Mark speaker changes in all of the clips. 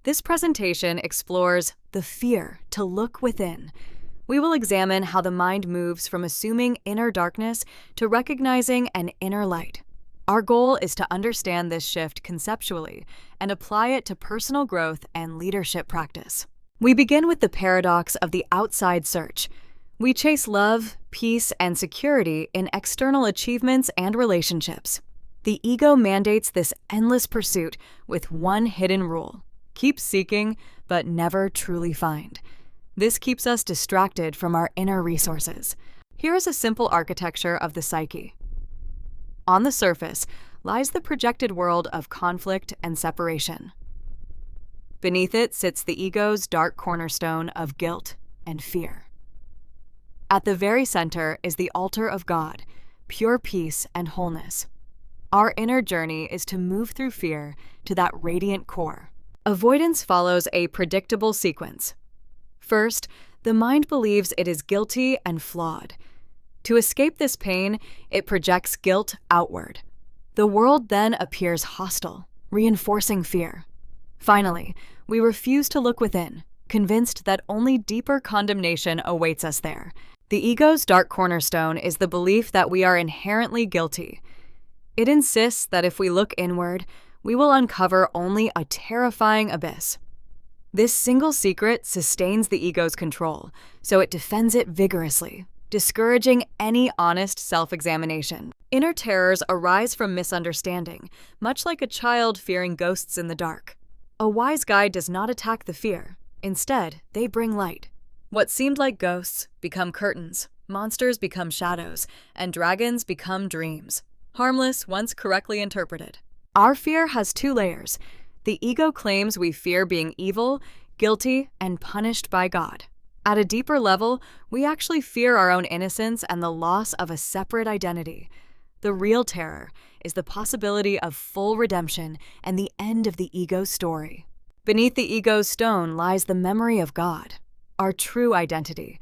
Speaker 1: This presentation explores the fear to look within. We will examine how the mind moves from assuming inner darkness to recognizing an inner light. Our goal is to understand this shift conceptually and apply it to personal growth and leadership practice. We begin with the paradox of the outside search. We chase love, peace, and security in external achievements and relationships. The ego mandates this endless pursuit with one hidden rule: keep seeking, but never truly find. This keeps us distracted from our inner resources. Here is a simple architecture of the psyche. On the surface lies the projected world of conflict and separation. Beneath it sits the ego's dark cornerstone of guilt and fear. At the very center is the altar of God, pure peace and wholeness. Our inner journey is to move through fear to that radiant core. Avoidance follows a predictable sequence. First, the mind believes it is guilty and flawed. To escape this pain, it projects guilt outward. The world then appears hostile, reinforcing fear. Finally, we refuse to look within, convinced that only deeper condemnation awaits us there. The ego's dark cornerstone is the belief that we are inherently guilty. It insists that if we look inward, we will uncover only a terrifying abyss. This single secret sustains the ego's control, so it defends it vigorously, discouraging any honest self-examination. Inner terrors arise from misunderstanding, much like a child fearing ghosts in the dark. A wise guide does not attack the fear. Instead, they bring light. What seemed like ghosts become curtains, monsters become shadows, and dragons become dreams, harmless once correctly interpreted. Our fear has two layers. The ego claims we fear being evil, guilty, and punished by God. At a deeper level, we actually fear our own innocence and the loss of a separate identity. The real terror is the possibility of full redemption and the end of the ego's story. Beneath the ego's stone lies the memory of God, our true identity.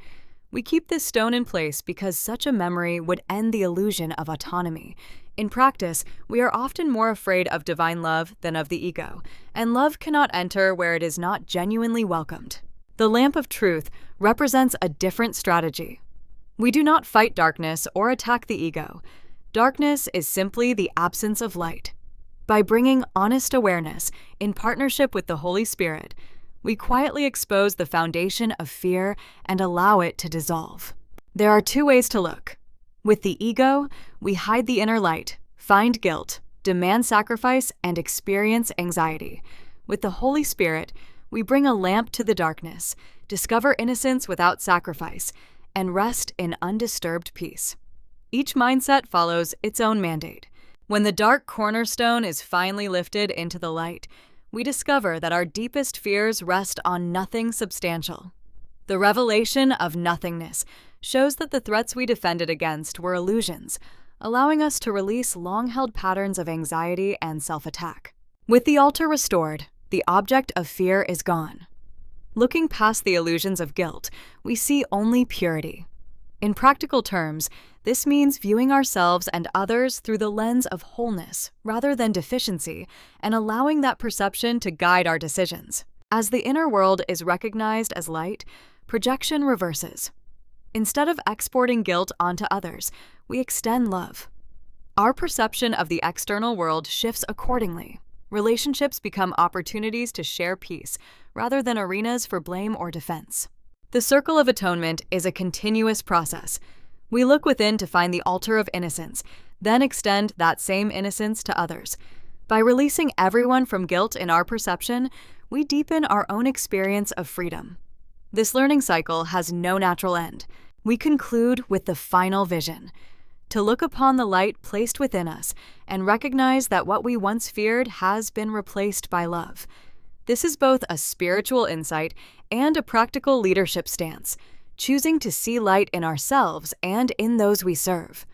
Speaker 1: We keep this stone in place because such a memory would end the illusion of autonomy. In practice, we are often more afraid of divine love than of the ego, and love cannot enter where it is not genuinely welcomed. The lamp of truth represents a different strategy. We do not fight darkness or attack the ego. Darkness is simply the absence of light. By bringing honest awareness in partnership with the Holy Spirit, we quietly expose the foundation of fear and allow it to dissolve. There are two ways to look. With the ego, we hide the inner light, find guilt, demand sacrifice, and experience anxiety. With the Holy Spirit, we bring a lamp to the darkness, discover innocence without sacrifice, and rest in undisturbed peace. Each mindset follows its own mandate. When the dark cornerstone is finally lifted into the light, we discover that our deepest fears rest on nothing substantial. The revelation of nothingness shows that the threats we defended against were illusions, allowing us to release long-held patterns of anxiety and self-attack. With the altar restored, the object of fear is gone. Looking past the illusions of guilt, we see only purity. In practical terms, this means viewing ourselves and others through the lens of wholeness rather than deficiency, and allowing that perception to guide our decisions. As the inner world is recognized as light, projection reverses. Instead of exporting guilt onto others, we extend love. Our perception of the external world shifts accordingly. Relationships become opportunities to share peace, rather than arenas for blame or defense. The circle of atonement is a continuous process. We look within to find the altar of innocence, then extend that same innocence to others. By releasing everyone from guilt in our perception, we deepen our own experience of freedom. This learning cycle has no natural end. We conclude with the final vision: to look upon the light placed within us and recognize that what we once feared has been replaced by love. This is both a spiritual insight and a practical leadership stance, choosing to see light in ourselves and in those we serve.